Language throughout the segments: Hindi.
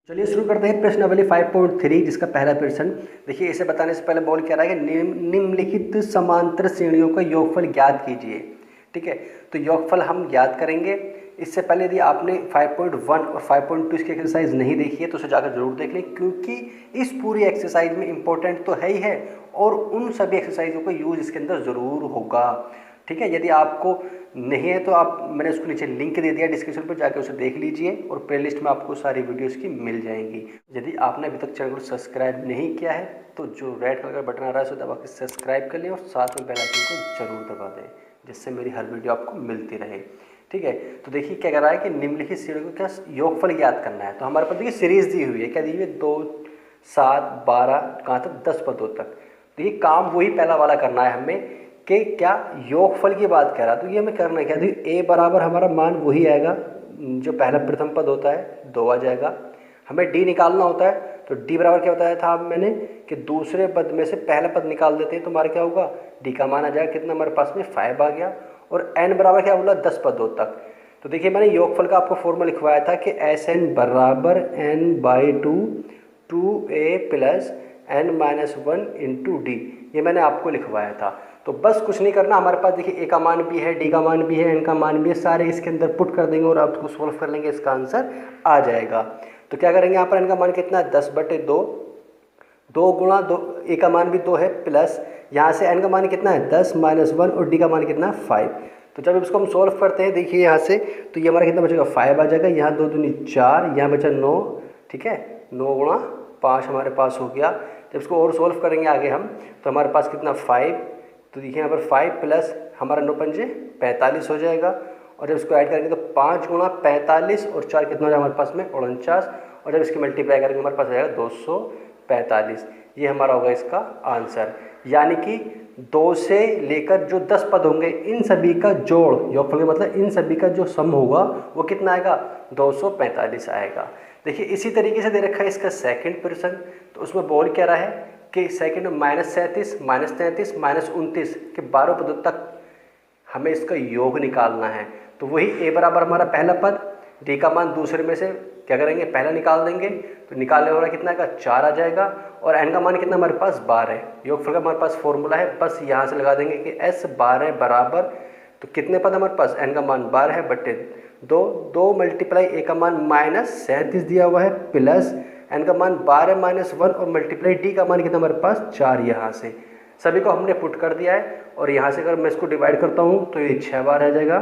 चलिए शुरू करते हैं प्रश्नावली 5.3 जिसका पहला प्रश्न। देखिए, इसे बताने से पहले बोल क्या रहा है कि निम्नलिखित समांतर श्रेणियों का योगफल ज्ञात कीजिए। ठीक है, तो योगफल हम ज्ञात करेंगे। इससे पहले यदि आपने 5.1 और 5.2 इसकी एक्सरसाइज नहीं देखी है तो उसे जाकर जरूर देख लें, क्योंकि इस पूरी एक्सरसाइज में इंपॉर्टेंट तो है ही है और उन सभी एक्सरसाइजों का यूज इसके अंदर ज़रूर होगा। ठीक है, यदि आपको नहीं है तो मैंने उसको नीचे लिंक दे दिया डिस्क्रिप्शन पर, जाकर उसे देख लीजिए और प्लेलिस्ट में आपको सारी वीडियोस की मिल जाएंगी। यदि आपने अभी तक चैनल को सब्सक्राइब नहीं किया है तो जो रेड कलर का बटन आ रहा है उसे दबा के सब्सक्राइब कर लें और साथ में बेल आइकन को जरूर दबा दें, जिससे मेरी हर वीडियो आपको मिलती रहे। ठीक है, तो देखिए क्या कर रहा है कि निम्नलिखित श्रेणियों को क्या योगफल ज्ञात करना है। तो हमारे पास देखिए सीरीज दी हुई है, क्या दी हुई है, 2, 7, 12 कहाँ तक 10 पदों तक। तो ये काम वही पहला वाला करना है हमें कि क्या योगफल की बात कर रहा है। तो ये हमें करना है क्या, देखिए a बराबर हमारा मान वही आएगा जो पहला प्रथम पद होता है, 2 आ जाएगा। हमें d निकालना होता है तो d बराबर क्या बताया था मैंने कि दूसरे पद में से पहला पद निकाल देते हैं तो हमारा क्या होगा, d का मान आ जाएगा कितना हमारे पास में 5 आ गया। और n बराबर क्या बोला, 10 पदों तक। तो देखिए मैंने योगफल का आपको फॉर्मूला लिखवाया था कि Sn बराबर n/2 2a plus n-1 into D, ये मैंने आपको लिखवाया था। तो बस कुछ नहीं करना, हमारे पास देखिए a का मान भी है, d का मान भी है, n का मान भी है, सारे इसके अंदर पुट कर देंगे और आप उसको सोल्व कर लेंगे, इसका आंसर आ जाएगा। तो क्या करेंगे, यहाँ पर n का मान कितना है, 10/2, 2 गुणा 2, a का मान भी 2 है, प्लस यहाँ से n का मान कितना है 10 -1 और d का मान कितना है 5। तो जब इसको हम सोल्व करते हैं देखिए यहाँ से, तो ये हमारा कितना बचेगा 5 आ जाएगा, यहाँ 2 दूनी 4, यहाँ बचा 9। ठीक है, 9 गुणा 5 हमारे पास हो गया। जब इसको और सोल्व करेंगे आगे हम तो हमारे पास कितना 5, तो देखिए यहाँ पर 5 प्लस हमारा 9 पंजे 45 हो जाएगा। और जब इसको ऐड करेंगे तो 5 गुणा 45 और 4 कितना हो जाएगा हमारे पास में 49। और जब इसकी मल्टीप्लाई करेंगे हमारे पास आ जाएगा 245। ये हमारा होगा इसका आंसर। यानी कि 2 से लेकर जो 10 पद होंगे इन सभी का जोड़, योगफल का मतलब इन सभी का जो सम होगा वो कितना आएगा, 245 आएगा। देखिए इसी तरीके से दे रखा है इसका सेकंड प्रश्न। तो उसमें बोल क्या रहा है कि सेकंड में -37 -33 -29 के 12 पदों तक हमें इसका योग निकालना है। तो वही a बराबर हमारा पहला पद, d का मान दूसरे में से क्या करेंगे पहला निकाल देंगे, तो निकालने वाला कितना आएगा 4 आ जाएगा। और n का मान कितना हमारे पास 12 है। योगफल का हमारे पास फॉर्मूला है, बस यहाँ से लगा देंगे कि s12 बराबर, तो कितने पद हमारे पास, n का मान 12 है बटे 2 मल्टीप्लाई a का मान -37 दिया हुआ है, प्लस n का मान 12 -1 और मल्टीप्लाई d का मान कितना हमारे पास 4। यहाँ से सभी को हमने पुट कर दिया है और यहाँ से अगर मैं इसको डिवाइड करता हूँ तो ये 6 बार आ जाएगा।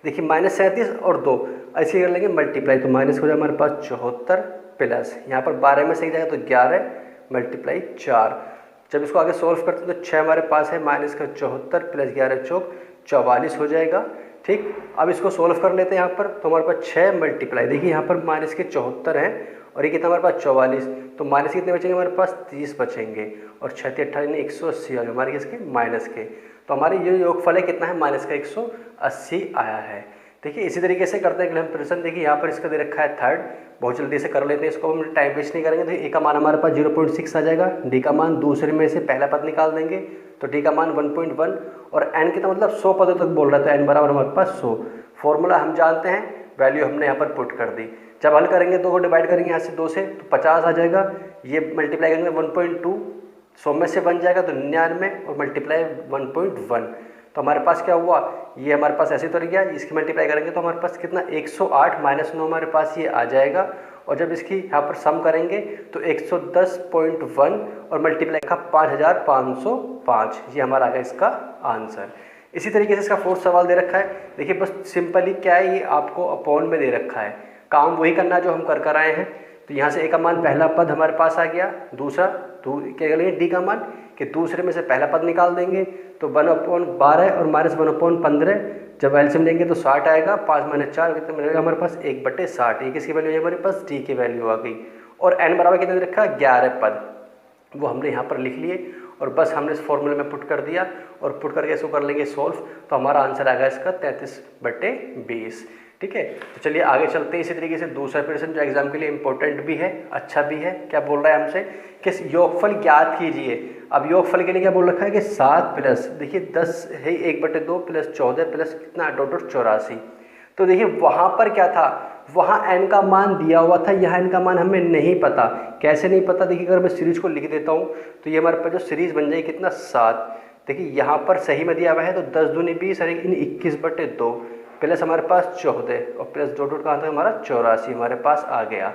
देखिए -37 और 2 ऐसे कर लेंगे मल्टीप्लाई, तो माइनस हो जाए हमारे पास 74 प्लस यहाँ पर 12 में से जाएगा तो 11 मल्टीप्लाई 4। जब इसको आगे सोल्व करते हैं तो 6 हमारे पास है, माइनस का 74 प्लस 11 चौक 44 हो जाएगा। ठीक, अब इसको सोल्व कर लेते हैं यहाँ पर, तो हमारे पास 6 मल्टीप्लाई, देखिए यहाँ पर माइनस के 74 हैं और ये कितना हमारे पास 44, तो माइनस कितने बचेंगे हमारे पास 30 बचेंगे और 6 × 18 180 आगे हमारे किसके माइनस के। तो हमारे ये योगफल है कितना है, माइनस का 180 आया है। देखिए इसी तरीके से करते हैं अगले हम प्रश्न। देखिए यहाँ पर इसका दे रखा है थर्ड, बहुत जल्दी से कर लेते हैं इसको, हम टाइम वेस्ट नहीं करेंगे। तो ए का मान हमारे पास 0.6 आ जाएगा, डी का मान दूसरे में से पहला पद निकाल देंगे तो डी का मान 1.1 और एन कितना मतलब 100 पदों तक बोल रहा था, एन बराबर हमारे पास 100। फॉर्मूला हम जानते हैं, वैल्यू हमने यहाँ पर पुट कर दी। जब हल करेंगे 2 को डिवाइड करेंगे यहाँ से 2 से तो 50 आ जाएगा, ये मल्टीप्लाई करेंगे 1.2, 100 में से बन जाएगा तो 99 और मल्टीप्लाई 1.1। तो हमारे पास क्या हुआ, ये हमारे पास ऐसे तो रह गया, इसकी मल्टीप्लाई करेंगे तो हमारे पास कितना 108 -9 हमारे पास ये आ जाएगा। और जब इसकी यहाँ पर सम करेंगे तो 110.1 और मल्टीप्लाई का 5505, ये हमारा आ गया इसका आंसर। इसी तरीके से इसका फोर्थ सवाल दे रखा है। देखिए बस सिंपली क्या है, ये आपको अपॉन में दे रखा है, काम वही करना जो हम कर आए हैं। तो यहाँ से a का मान पहला पद हमारे पास आ गया, दूसरा क्या करेंगे d का मान कि दूसरे में से पहला पद निकाल देंगे तो 1/12 और -1/15, जब एलसीएम लेंगे तो 60 आएगा, 5 - 4 कितना मिलेगा हमारे पास 1/60। ये किसकी वैल्यू है हमारे पास, d की वैल्यू आ गई। और n बराबर कितना दे रखा है 11 पद, वो हमने यहाँ पर लिख लिए और बस हमने इस फॉर्मूले में पुट कर दिया और पुट करके इसको कर लेंगे सोल्व, तो हमारा आंसर आएगा इसका 33/20। ठीक है, तो चलिए आगे चलते हैं। इसी तरीके से दूसरा प्रश्न जो एग्जाम के लिए इंपॉर्टेंट भी है, अच्छा भी है। क्या बोल रहा है हमसे कि योगफल ज्ञात कीजिए। अब योगफल के लिए क्या बोल रखा है कि 7 प्लस देखिए 10 है 1/2 प्लस 14 प्लस कितना 84। तो देखिए वहाँ पर क्या था, वहाँ n का मान दिया हुआ था, यहाँ n का मान हमें नहीं पता। कैसे नहीं पता, देखिए अगर मैं सीरीज को लिख देता हूँ तो ये हमारे पास जो सीरीज बन जाएगी कितना 7। देखिए यहाँ पर सही में दिया हुआ है तो 10 दूनी 20 और 21/2 प्लस हमारे पास 14 और प्लस 2 डॉट कहाँ था हमारा 84 हमारे पास आ गया।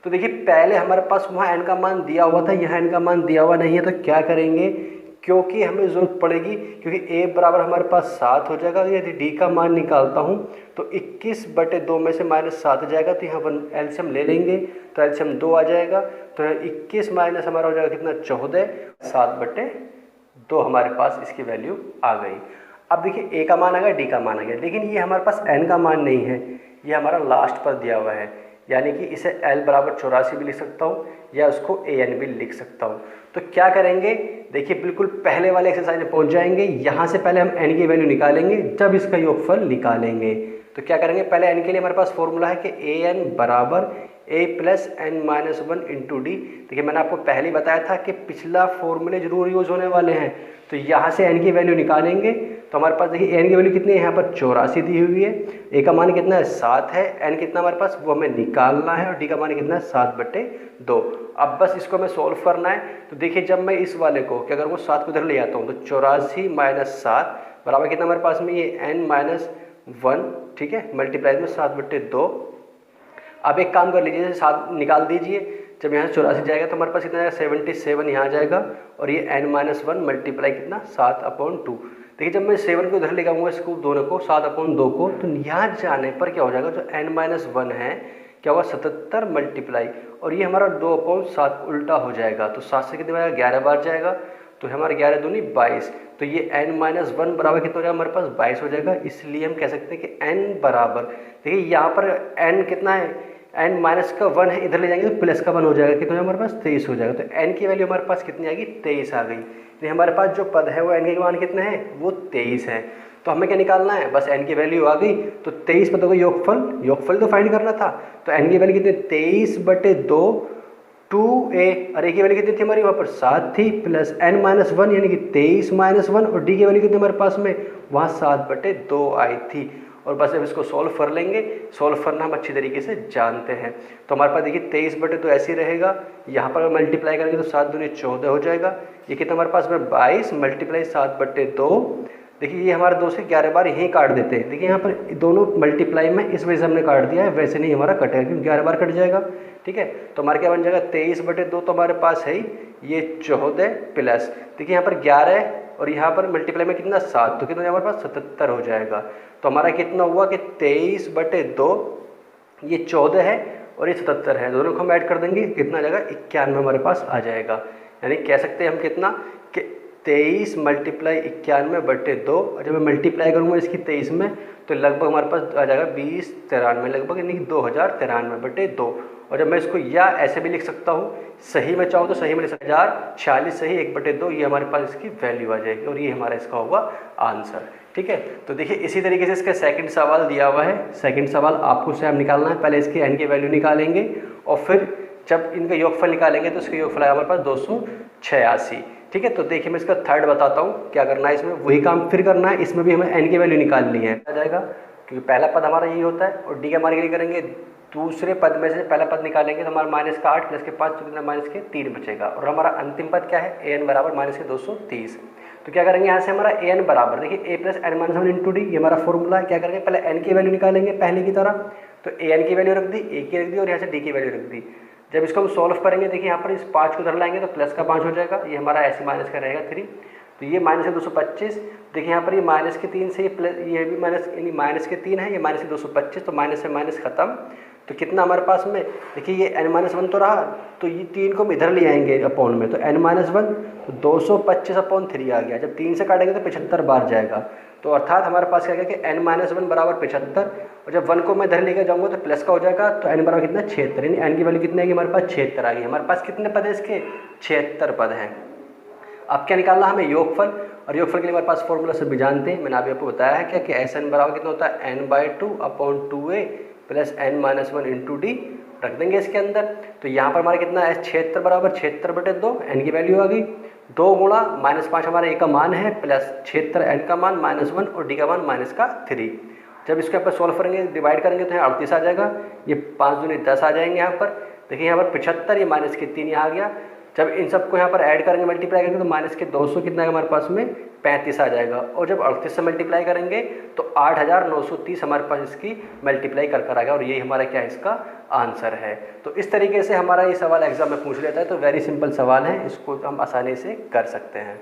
तो देखिए पहले हमारे पास वहाँ n का मान दिया हुआ था, यहाँ n का मान दिया हुआ नहीं है, तो क्या करेंगे, क्योंकि हमें ज़रूरत पड़ेगी, क्योंकि a बराबर हमारे पास 7 हो जाएगा। यदि d का मान निकालता हूँ तो 21/2 में से -7 जाएगा, तो यहाँ पर एलसीएम ले लेंगे तो एलसीएम 2 आ जाएगा। तो 21 माइनस हमारा हो जाएगा कितना 14, 7/2 हमारे पास इसकी वैल्यू आ गई। अब देखिए a का मान आ गया, d का मान आ गया, लेकिन ये हमारे पास n का मान नहीं है, ये हमारा लास्ट पर दिया हुआ है, यानी कि इसे l बराबर 84 भी लिख सकता हूँ या उसको an भी लिख सकता हूँ। तो क्या करेंगे, देखिए बिल्कुल पहले वाले एक्सरसाइज में पहुँच जाएंगे। यहाँ से पहले हम n की वैल्यू निकालेंगे, जब इसका योगफल निकालेंगे। तो क्या करेंगे, पहले n के लिए हमारे पास फॉर्मूला है कि an बराबर a plus n-1 into D. देखिए मैंने आपको पहले ही बताया था कि पिछला फॉर्मूले जरूर यूज़ होने वाले हैं। तो यहाँ से n की वैल्यू निकालेंगे तो हमारे पास देखिए n की वैल्यू कितनी है, यहाँ पर 84 दी हुई है, a का मान कितना है 7 है, n कितना हमारे पास वो हमें निकालना है, और d का मान कितना है 7/2। अब बस इसको हमें सोल्व करना है। तो देखिए जब मैं इस वाले को कि अगर वो 7 को इधर ले आता हूँ तो 84 माइनस 7 बराबर कितना हमारे पास में ये n-1, ठीक है, मल्टीप्लाई में 7/2। अब एक काम कर लीजिए, 7 निकाल दीजिए, जब यहाँ से 84 जाएगा तो हमारे पास कितना जाएगा 77 यहाँ आ जाएगा, और ये n-1 मल्टीप्लाई कितना 7/2। देखिए जब मैं 7 को इधर ले आऊँगा इसको दोनों को 7/2 को, तो यहाँ जाने पर क्या हो जाएगा, जो n-1 है क्या होगा 77 मल्टीप्लाई, और ये हमारा 2/7 उल्टा हो जाएगा। तो 7 से कितने बार 11 बार जाएगा, तो हमारे 11 दूनी 22। तो ये n-1 बराबर कितना हो जाएगा हमारे पास 22 हो जाएगा। इसलिए हम कह सकते हैं कि n बराबर, देखिए यहाँ पर n कितना है, n माइनस का 1 है, इधर ले जाएंगे तो प्लस का 1 हो जाएगा, कितना हमारे पास 23 हो जाएगा। तो n की वैल्यू हमारे पास कितनी आएगी 23 आ गई। तो हमारे पास जो पद है वो n के मान कितने हैं, वो 23 है। तो हमें क्या निकालना है, बस n की वैल्यू आ गई तो 23 पदों का योगफल तो फाइंड करना था। तो n की वैल्यू कितनी 23/2 2a, और a की वैल्यू कितनी थी हमारी वहाँ पर 7 थी, प्लस n-1 यानी कि 23-1, और d की वैल्यू कितनी हमारे पास में वहाँ 7/2 आई थी। और बस अब इसको सॉल्व कर लेंगे, सॉल्व करना हम अच्छी तरीके से जानते हैं। तो हमारे पास देखिए 23/2 ऐसे ही रहेगा, यहाँ पर मल्टीप्लाई करेंगे तो 7 दूनी 14 हो जाएगा, ये कितना हमारे पास में 22 मल्टीप्लाई 7/2। देखिए ये हमारे 2 से 11 बार यहीं काट देते हैं। देखिए यहाँ पर दोनों मल्टीप्लाई में इस वजह से हमने काट दिया है, वैसे नहीं हमारा कटेगा क्योंकि 11 बार कट जाएगा, ठीक है। तो हमारे क्या बन जाएगा 23/2 तो हमारे पास है ही, ये 14 प्लस देखिए यहाँ पर 11 है और यहाँ पर मल्टीप्लाई में कितना 7, तो कितना हमारे पास 77 हो जाएगा। तो हमारा कितना हुआ कि 23/2, ये 14 है और ये 77 है, दोनों को हम ऐड कर देंगे, कितना आ जाएगा 91 हमारे पास आ जाएगा। यानी कह सकते हैं हम कितना कि 23 मल्टीप्लाई 91/2, और जब मैं मल्टीप्लाई करूँगा इसकी 23 में तो लगभग हमारे पास आ जाएगा 2093 लगभग, यानी कि 2093/2। और जब मैं इसको या ऐसे भी लिख सकता हूँ, सही में चाहूँ तो सही में लिख सकता 1046 सही 1/2, ये हमारे पास इसकी वैल्यू आ जाएगी और ये हमारा इसका होगा आंसर, ठीक है। तो देखिए इसी तरीके से इसका सेकंड सवाल दिया हुआ है। सेकंड सवाल आपको स्वयं निकालना है, पहले इसके n की वैल्यू निकालेंगे और फिर जब इनका योगफल निकालेंगे तो इसका योगफल आएगा हमारे पास 286, ठीक है। तो देखिए मैं इसका थर्ड बताता हूँ क्या करना है, इसमें वही काम फिर करना है, इसमें भी हमें n की वैल्यू निकालनी है, आ जाएगा क्योंकि पहला पद हमारा यही होता है। और डी के हमारे लिए करेंगे दूसरे पद में से पहला पद निकालेंगे तो हमारा -8 प्लस के 5 तो कितना -3 बचेगा, और हमारा अंतिम पद क्या है an बराबर -230। तो क्या करेंगे यहाँ से हमारा an बराबर, देखिए a plus n-1 into D, ये हमारा फॉर्मूला है। क्या करेंगे पहले n की वैल्यू निकालेंगे पहले की तरह, तो an की वैल्यू रख दी, a की रख दी और यहाँ से d की वैल्यू रख दी। जब इसको हम सॉल्व करेंगे देखिए यहाँ पर इस 5 को इधर लाएंगे तो प्लस का 5 हो जाएगा, ये हमारा ऐसे माइनस का रहेगा 3, तो ये -225। देखिए यहाँ पर ये -3 से ये प्लस, ये भी माइनस यानी -3 है, ये -225, तो माइनस से माइनस खत्म। तो कितना हमारे पास में देखिए ये n-1 तो रहा, तो ये 3 को हम इधर ले आएंगे अपॉन में, तो n-1 तो 225/3 आ गया। जब 3 से काटेंगे तो 75 बार जाएगा, तो अर्थात हमारे पास क्या गया कि n-1 बराबर 75, और जब 1 को मैं इधर लेकर जाऊँगा तो प्लस का हो जाएगा, तो n बराबर कितना 76, यानी n की वैल्यू कितनी आएगी हमारे पास 76 आ गई। हमारे पास कितने पद है इसके 76 पद हैं। अब क्या निकालना हमें योगफल, और योगफल के लिए हमारे पास फॉर्मूला सभी जानते हैं, मैंने अभी आपको बताया है क्या कि Sn बराबर कितना होता है n/2/2a plus n-1 into D, रख देंगे इसके अंदर। तो यहाँ पर हमारा कितना है 76 बराबर 76/2, n की वैल्यू आ गई, 2 गुणा -5 हमारा a का मान है प्लस 76 n का मान -1 और d का मान -3, जब इसके ऊपर सॉल्व करेंगे, डिवाइड करेंगे तो यहाँ 38 आ जाएगा, ये 5 दूनी 10 आ जाएंगे यहाँ पर। देखिए यहाँ पर 75, ये माइनस के 3 यहाँ आ गया। जब इन सबको यहाँ पर ऐड करेंगे, मल्टीप्लाई करेंगे, तो माइनस के 200 कितना है हमारे पास में 35 आ जाएगा। और जब 38 से मल्टीप्लाई करेंगे तो 8930 हमारे पास इसकी मल्टीप्लाई कर आ गया, और यही हमारा क्या है, इसका आंसर है। तो इस तरीके से हमारा ये सवाल एग्जाम में पूछ लेता है। तो वेरी सिंपल सवाल है, इसको हम आसानी से कर सकते हैं।